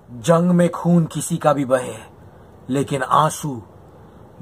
जंग में खून किसी का भी बहे, लेकिन आंसू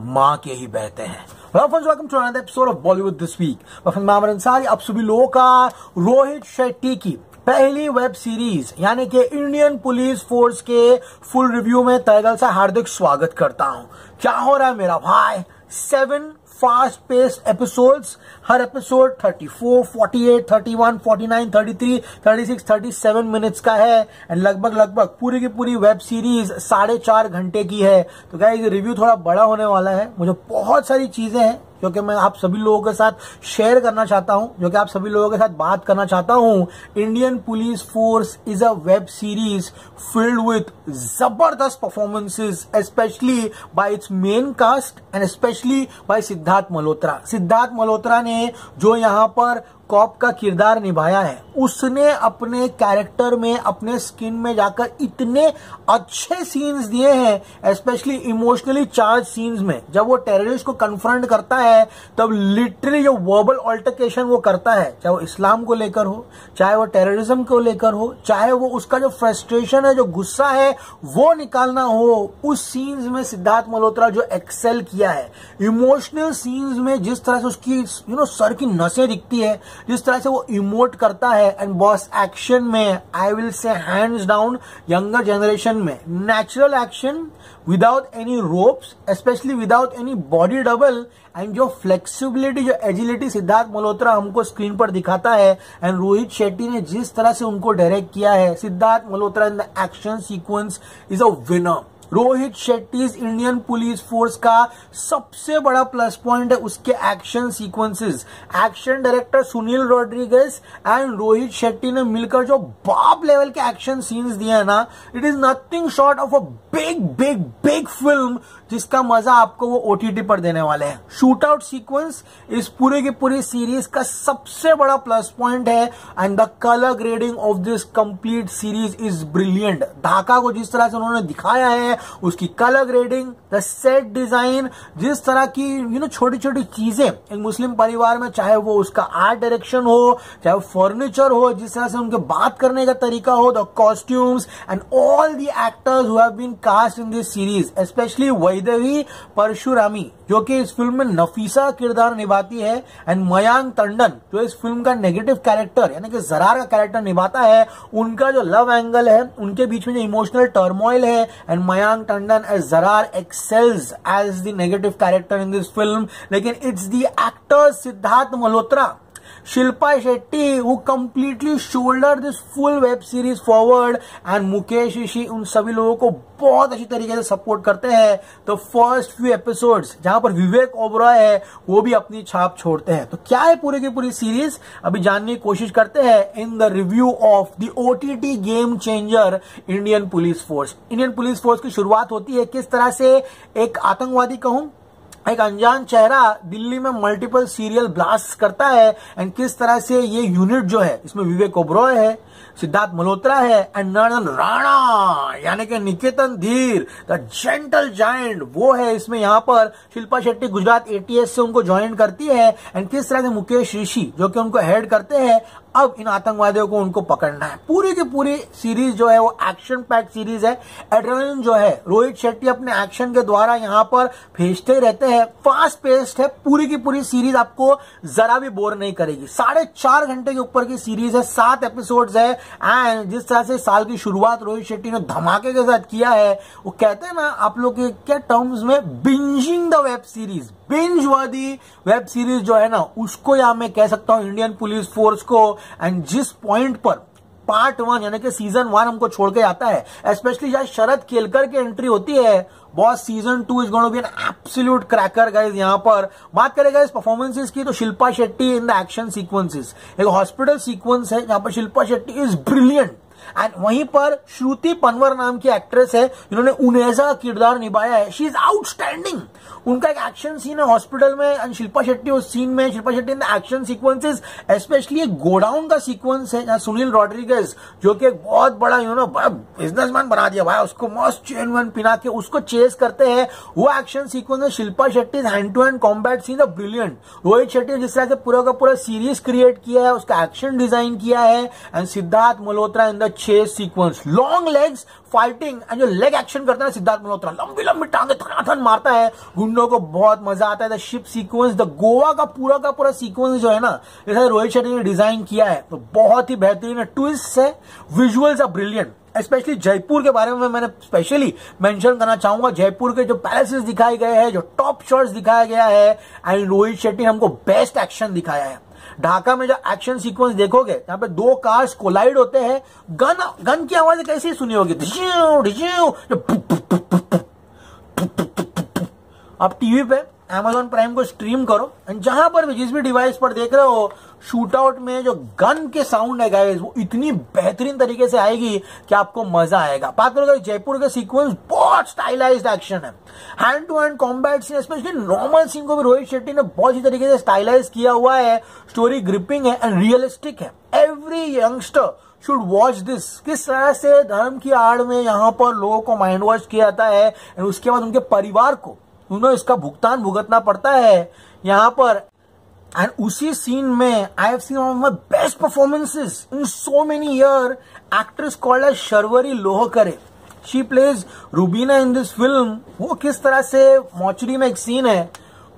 मां के ही बहते हैं। Welcome to another episode of Bollywood this week. मैं अंसारी, आप सभी लोगों का रोहित शेट्टी की पहली वेब सीरीज यानी कि इंडियन पुलिस फोर्स के फुल रिव्यू में तहदिल से हार्दिक स्वागत करता हूं। क्या हो रहा है मेरा भाई? 7 फास्ट पेस्ड एपिसोड्स, हर एपिसोड 34, 48, 31, 49, 33, 36, 37 मिनट्स का है एंड लगभग पूरी की पूरी वेब सीरीज 4.5 घंटे की है। तो गाइस ये रिव्यू थोड़ा बड़ा होने वाला है। मुझे बहुत सारी चीजें हैं जो कि मैं आप सभी लोगों के साथ शेयर करना चाहता हूं, जो कि आप सभी लोगों के साथ बात करना चाहता हूं। Indian police force is a web series filled with जबरदस्त performances, specially by its main cast and specially by Siddharth Malhotra. Siddharth Malhotra ने जो यहां पर कॉप का किरदार निभाया है, उसने अपने कैरेक्टर में, अपने स्किन में जाकर इतने अच्छे सीन्स दिए हैं, स्पेशली इमोशनली चार्ज सीन्स में। जब वो टेररिस्ट को कन्फ्रंट करता है तब लिटरली जो वर्बल ऑल्टरकेशन वो करता है, चाहे वो इस्लाम को लेकर हो, चाहे वो टेररिज्म को लेकर हो, चाहे वो उसका जो फ्रस्ट्रेशन है, जो गुस्सा है वो निकालना हो, उस सीन्स में सिद्धार्थ मल्होत्रा जो एक्सेल किया है। इमोशनल सीन्स में जिस तरह से उसकी सर की नसें दिखती है, जिस तरह से वो इमोट करता है, एंड बॉस एक्शन में I will say hands down younger generation में natural action without any ropes, specially without any body double, and जो फ्लेक्सिबिलिटी, जो एजिलिटी सिद्धार्थ मल्होत्रा हमको स्क्रीन पर दिखाता है, एंड रोहित शेट्टी ने जिस तरह से उनको डायरेक्ट किया है, सिद्धार्थ मल्होत्रा इन the action sequence is a winner. Rohit Shetty Indian police force का सबसे बड़ा प्लस पॉइंट है उसके action sequences. Action director Sunil Rodriguez and Rohit Shetty ने मिलकर जो बाप लेवल के एक्शन सीन्स दिए हैं ना, it is nothing short of a big film जिसका मजा आपको वो ओटीटी पर देने वाले हैं। शूट आउट सीक्वेंस इस पूरे की पूरी सीरीज का सबसे बड़ा प्लस पॉइंट है, and the colour grading of this complete series is brilliant. Dhaka को जिस तरह से उन्होंने दिखाया है, उसकी colour grading, the set design, जिस तरह की छोटी छोटी चीजें एक मुस्लिम परिवार में, चाहे वो उसका आर्ट डायरेक्शन हो, चाहे वो फर्नीचर हो, जिस तरह से उनके बात करने का तरीका हो, the costumes and all the actors who have been cast in this series, specially Vaidehi Parshurami जो कि इस फिल्म में नफीसा किरदार निभाती है, एंड मयांक टंडन जो इस फिल्म का नेगेटिव कैरेक्टर यानी कि जरार का कैरेक्टर निभाता है। उनका जो लव एंगल है, उनके बीच में जो इमोशनल टर्मोइल है, and Mayank Tandon as Zarar excels as the negative character in this film. लेकिन it's the actor Siddharth Malhotra, Shilpa Shetty who completely shouldered this full web series forward, and Mukesh Rishi उन सभी लोगों को बहुत अच्छी तरीके से सपोर्ट करते हैं। तो फर्स्ट फ्यू एपिसोड्स जहां पर विवेक ओबरॉय है वो भी अपनी छाप छोड़ते हैं। तो क्या है पूरी की पूरी सीरीज, अभी जानने की कोशिश करते हैं in the review of the OTT game changer Indian police force. Indian police force की शुरुआत होती है किस तरह से, एक आतंकवादी कहूं, एक अनजान चेहरा दिल्ली में मल्टीपल सीरियल ब्लास्ट करता है, एंड किस तरह से ये यूनिट जो है, इसमें विवेक ओबरॉय है, सिद्धार्थ मल्होत्रा है, एंड नर्नल राणा यानी कि निकेतन धीर द जेंटल जायंट वो है इसमें। यहां पर शिल्पा शेट्टी गुजरात एटीएस से उनको ज्वाइन करती है, एंड किस तरह से मुकेश ऋषि जो कि उनको हेड करते हैं, अब इन आतंकवादियों को उनको पकड़ना है। पूरी की पूरी सीरीज जो है वो एक्शन पैक सीरीज है। एड्रेनलिन जो है रोहित शेट्टी अपने एक्शन के द्वारा यहां पर भेजते रहते हैं। फास्ट पेस्ड है, पूरी की पूरी सीरीज आपको जरा भी बोर नहीं करेगी। 4.5 घंटे के ऊपर की सीरीज है, 7 एपिसोड्स है, एंड जिस तरह से साल की शुरुआत रोहित शेट्टी ने धमाके के साथ किया है, वो कहते हैं ना आप लोग के क्या टर्म्स में, bingeing the web series, binge वर्दी वेब सीरीज जो है ना, उसको यहां मैं कह सकता हूं इंडियन पुलिस फोर्स को। एंड जिस पॉइंट पर पार्ट 1 यानी कि सीजन 1 हमको छोड़ के आता है, स्पेशली जहां शरद केलकर की एंट्री होती है, boss season 2 is going to be an absolute cracker guys. यहां पर बात करें गाइस परफॉर्मेंसेस की, तो Shilpa Shetty in the action sequences, एक हॉस्पिटल सीक्वेंस है जहां पर Shilpa Shetty is brilliant, and वहीं पर श्रुति पनवर नाम की एक्ट्रेस है जिन्होंने उनेजा का किरदार निभाया है, शी इज आउटस्टैंडिंग। उनका एक एक्शन सीन है हॉस्पिटल में, एंड शिल्पा शेट्टी उस सीन में, Shilpa Shetty in the action sequences, specially एक गोडाउन का सीक्वेंस है जहां सुनील रॉड्रिगेज जो कि एक बहुत बड़ा बड़ा बिजनेसमैन बना दिया भाई, उसको मस्त चेन वन पिना के उसको चेस करते हैं, वो एक्शन सीक्वेंस है। Shilpa Shetty hand to hand combat scene है ब्रिलियंट। रोहित शेट्टी ने जिस तरह से पूरा का पूरा सीरीज क्रिएट किया है, उसका एक्शन डिजाइन किया है, and Siddharth Malhotra in the chess sequence, long legs fighting and जो लेग एक्शन करता है सिद्धार्थ मल्होत्रा, लंबी लंबी टांगे थनाथन मारता है, गुंडों को बहुत मजा आता है। The ship sequence, the Goa का पूरा सीक्वेंस जो है ना, जैसे रोहित शेट्टी ने डिजाइन किया है तो बहुत ही बेहतरीन है, ट्विस्ट है, visuals are brilliant. Specially Jaipur के बारे में मैंने स्पेशली मेंशन करना चाहूंगा, जयपुर के जो पैलेसेस दिखाए गए हैं, जो टॉप शॉट्स दिखाया गया है, एंड रोहित शेट्टी ने हमको बेस्ट एक्शन दिखाया है। ढाका में जो एक्शन सीक्वेंस देखोगे, यहाँ पे दो कार्स कोलाइड होते हैं, गन की आवाज कैसी सुनी होगी, आप टीवी पे Amazon प्राइम को स्ट्रीम करो, एंड जहां पर भी जिस भी डिवाइस पर देख रहे हो, शूट आउट में जो गन के साउंड है गाइस, वो इतनी बेहतरीन तरीके से आएगी कि आपको मजा आएगा। बात करोगे जयपुर के सीक्वेंस, बहुत स्टाइलाइज्ड एक्शन है, hand to hand combat scene, specially normal scene को भी रोहित शेट्टी ने बहुत ही तरीके से स्टाइलाइज किया हुआ है, स्टोरी ग्रिपिंग है एंड रियलिस्टिक है। Every youngster should watch this. किस तरह से धर्म की आड़ में यहाँ पर लोगों को माइंड वॉश किया जाता है, एंड उसके बाद उनके परिवार को इसका भुगतान भुगतना पड़ता है यहाँ पर। एंड उसी सीन में I have seen one of my best performances in so many year, actress called as Sharvari Lohkare, she plays Rubina in this film. वो किस तरह से मॉचरी में एक सीन है,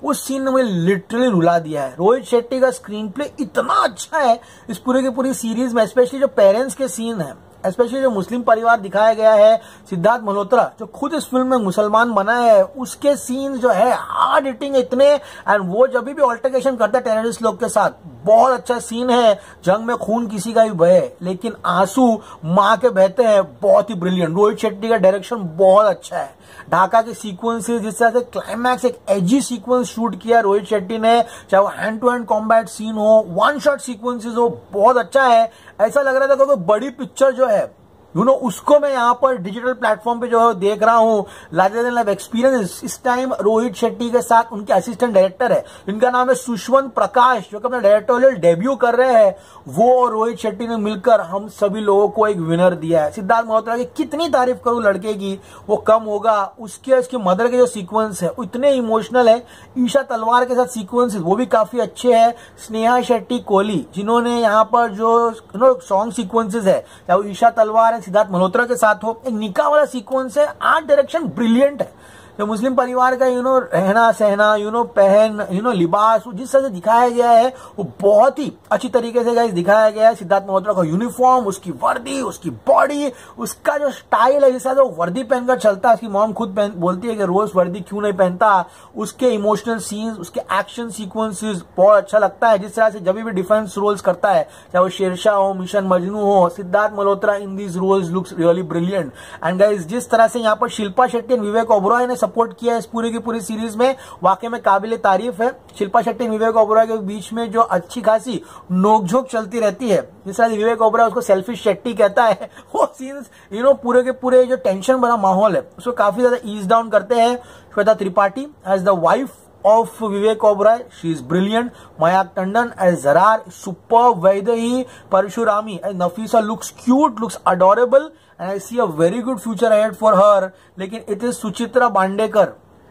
उस सीन ने मुझे लिटरली रुला दिया है। रोहित शेट्टी का स्क्रीन प्ले इतना अच्छा है इस पूरे की पूरी सीरीज में, स्पेशली जो पेरेंट्स के सीन है, स्पेशली जो मुस्लिम परिवार दिखाया गया है, सिद्धार्थ मल्होत्रा जो खुद इस फिल्म में मुसलमान बना है, उसके सीन जो है हार्ड हिटिंग इतने, एंड वो जब भी ऑल्टरकेशन करता है टेररिस्ट लोग के साथ, बहुत अच्छा सीन है। जंग में खून किसी का भी बहे लेकिन आंसू मां के बहते हैं, बहुत ही ब्रिलियंट। रोहित शेट्टी का डायरेक्शन बहुत अच्छा है। ढाका के सीक्वेंसेस, जिस तरह से क्लाइमैक्स एक एजी सीक्वेंस शूट किया रोहित शेट्टी ने, चाहे वो hand to hand combat scene हो, वन शॉट सीक्वेंसेस हो, बहुत अच्छा है। ऐसा लग रहा था कोई बड़ी पिक्चर जो है उसको मैं यहाँ पर डिजिटल प्लेटफॉर्म पे जो है देख रहा हूँ। लार्जर देन लाइफ एक्सपीरियंस इस टाइम रोहित शेट्टी के साथ उनके असिस्टेंट डायरेक्टर है, इनका नाम है सुष्वंत प्रकाश, जो कि अपना डायरेक्टोरियल डेब्यू कर रहे हैं। वो और रोहित शेट्टी ने मिलकर हम सभी लोगों को एक विनर दिया है। सिद्धार्थ मल्होत्रा की कितनी तारीफ करूं लड़के की, वो कम होगा। उसकी मदर के जो सीक्वेंस है इतने इमोशनल है। ईशा तलवार के साथ सीक्वेंसेस वो भी काफी अच्छे हैं। स्नेहा शेट्टी कोहली जिन्होंने यहाँ पर जो सॉन्ग सीक्वेंसेस है, चाहे वो ईशा तलवार सिद्धार्थ मल्होत्रा के साथ हो, एक निकाह वाला सीक्वेंस है, आर्ट डायरेक्शन ब्रिलियंट है। जो मुस्लिम परिवार का रहना सहना, पहन, लिबास, जिस तरह से दिखाया गया है वो बहुत ही अच्छी तरीके से गाइस दिखाया गया है। सिद्धार्थ मल्होत्रा का यूनिफॉर्म, उसकी वर्दी, उसकी बॉडी, उसका जो स्टाइल है, जिस तरह से वो वर्दी पहनकर चलता है, उसकी मॉम खुद बोलती है कि रोज वर्दी क्यों नहीं पहनता। उसके इमोशनल सीन्स, उसके एक्शन सीक्वेंसेस बहुत अच्छा लगता है। जिस तरह से जब भी डिफेंस रोल्स करता है, चाहे वो शेरशाह हो, मिशन मजनू हो, Siddharth Malhotra in these roles looks really brilliant. And guys जिस तरह से यहाँ पर शिल्पा शेट्टी और विवेक ओबरॉय ने सपोर्ट किया है इस पूरी की पूरी सीरीज में, वाकई में काबिले तारीफ है। शिल्पा शेट्टी और विवेक ओबरॉय के बीच में जो अच्छी खासी नोकझोंक चलती रहती है, जिस तरह से विवेक ओबरॉय उसको सेल्फिश शेट्टी कहता है, वो सीन्स पूरे के पूरे जो टेंशन भरा माहौल है उसको काफी ज्यादा ईज डाउन करते हैं। Shweta Tripathi as the wife of Vivek Oberoi, she is brilliant. Mayank Tandon as Zarar, superb. Vaidehi Parashurami as Nafisa looks cute, looks adorable, and I see a very good future ahead for her. लेकिन it is Suchitra Bandekar.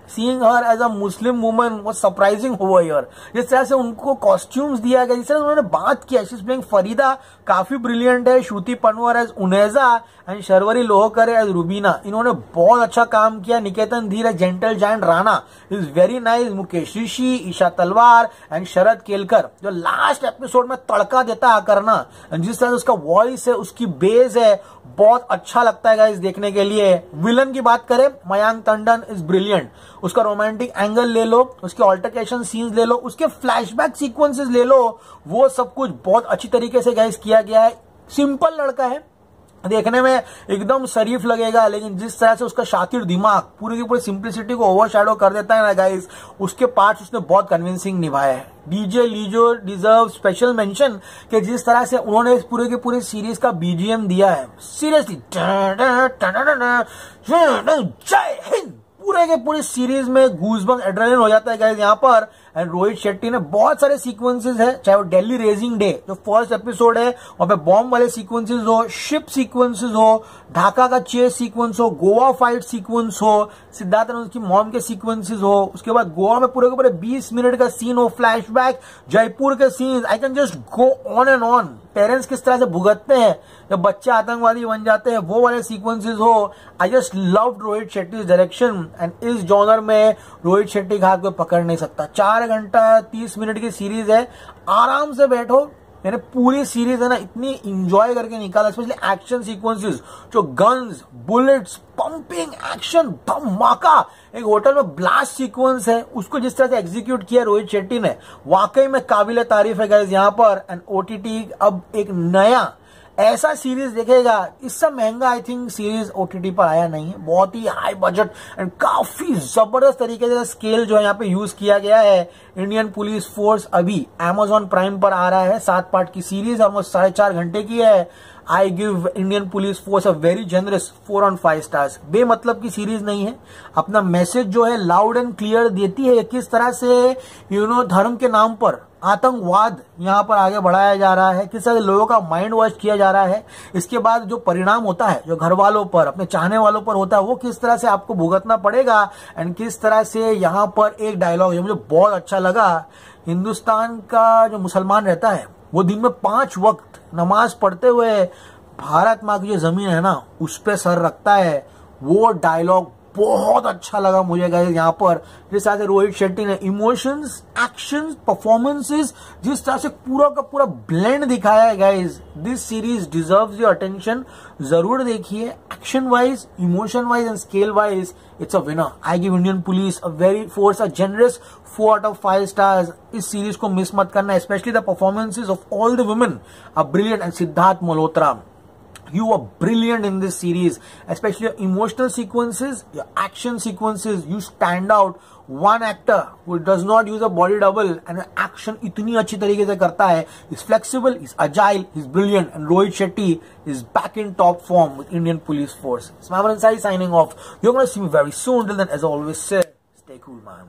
Seeing her as a Muslim woman was surprising over here. जिस तरह से उनको costumes दिया गया, जिस तरह से उन्होंने बात किया, शी इज प्लेइंग फरीदा, काफी ब्रिलियंट है। Shruti Panwar as Uneja and Sharvari Lohkar as Rubina, इन्होंने बहुत अच्छा काम किया। Niketan Dhir as gentle giant Rana is very nice. Mukesh Rishi, Isha Talwar and Sharad Kelkar जो लास्ट एपिसोड में तड़का देता है करना, जिस तरह से उसका वॉइस है, उसकी बेस है, बहुत अच्छा लगता है गाइस देखने के लिए। विलन की बात करें, मयांक टंडन इज ब्रिलियंट। उसका रोमांटिक एंगल ले लो, उसके ऑल्टरकेशन सीन्स ले लो, उसके फ्लैशबैक सीक्वेंसेस ले लो, वो सब कुछ बहुत अच्छी तरीके से गाइस किया गया है। सिंपल लड़का है, देखने में एकदम शरीफ लगेगा, लेकिन जिस तरह से उसका शातिर दिमाग पूरी की पूरी सिंप्लिसिटी को ओवरशैडो कर देता है ना गाइस, उसके पार्ट्स उसने बहुत कन्विंसिंग निभाया है। डीजे लीजो डिजर्व स्पेशल मेंशन कि जिस तरह से उन्होंने इस पूरे की पूरी सीरीज का बीजीएम दिया है, सीरियसली जय हिंद। पूरे के पूरी सीरीज में गूज़बम्स एड्रेनलिन हो जाता है गाइस यहाँ पर। एंड रोहित शेट्टी ने बहुत सारे सीक्वेंसेस है, चाहे वो दिल्ली रेजिंग डे जो फर्स्ट एपिसोड है वहां पे बॉम्ब वाले सीक्वेंसेस हो, शिप सीक्वेंसेस हो, ढाका का चेस सीक्वेंस हो, गोवा फाइट सीक्वेंस हो, सिद्धार्थ और उसकी मॉम के सीक्वेंसेस हो, उसके बाद गोवा में पूरे के पूरे 20 मिनट का सीन हो, फ्लैशबैक, जयपुर के scenes, I can just go on and on. Parents किस तरह से भुगतते हैं जब बच्चे आतंकवादी बन जाते हैं, वो वाले सीक्वेंसेस हो। I just loved Rohit Shetty direction and इस जॉनर में रोहित शेट्टी का हाथ कोई पकड़ नहीं सकता। 4 घंटा 30 मिनट की सीरीज है, आराम से बैठो। मैंने पूरी सीरीज है ना इतनी इंजॉय करके निकाला, स्पेशली एक्शन सीक्वेंसेस, जो गन्स, बुलेट्स, पंपिंग एक्शन, धमाका। एक होटल में ब्लास्ट सीक्वेंस है, उसको जिस तरह से एग्जीक्यूट किया रोहित शेट्टी ने, वाकई में काबिल तारीफ है गाइस। यहाँ पर एंड ओटीटी अब एक नया ऐसा सीरीज देखेगा, इससे महंगा आई थिंक सीरीज ओटीटी पर आया नहीं है। बहुत ही हाई बजट एंड काफी जबरदस्त तरीके से स्केल जो है यहाँ पे यूज किया गया है। इंडियन पुलिस फोर्स अभी Amazon प्राइम पर आ रहा है, 7 पार्ट की सीरीज, ऑलमोस्ट 4.5 घंटे की है। आई give Indian police force a very generous 4 on 5 stars. बेमतलब की सीरीज नहीं है, अपना मैसेज जो है लाउड एंड क्लियर देती है, किस तरह से धर्म के नाम पर आतंकवाद यहाँ पर आगे बढ़ाया जा रहा है, किस तरह से लोगों का माइंड वॉश किया जा रहा है। इसके बाद जो परिणाम होता है, जो घर वालों पर, अपने चाहने वालों पर होता है, वो किस तरह से आपको भुगतना पड़ेगा। एंड किस तरह से यहाँ पर एक डायलॉग है मुझे बहुत अच्छा लगा। हिंदुस्तान का जो मुसलमान रहता है वो दिन में 5 वक्त नमाज पढ़ते हुए भारत माँ की जो जमीन है ना उस पर सर रखता है। वो डायलॉग बहुत अच्छा लगा मुझे गाइस। यहाँ पर जिस तरह से रोहित शेट्टी ने इमोशंस, एक्शंस, परफॉर्मेंसेस, जिस तरह से पूरा का पूरा ब्लेंड दिखाया है guys, this series deserves your attention. जरूर देखिए। Action wise, emotion wise and scale wise it's a winner. I give Indian Police a very force a generous 4 out of 5 stars. इस सीरीज को मिस मत करना, specially the performances of all the women are brilliant and Siddharth Malhotra, you are brilliant in this series, especially your emotional sequences, your action sequences. You stand out. One actor who does not use a body double and action इतनी अच्छी तरीके से करता है, is flexible, is agile, is brilliant, and Rohit Shetty is back in top form with Indian Police Force. It's Mamaran Sai signing off. You're going to see me very soon. Till then, as I always say, stay cool, man.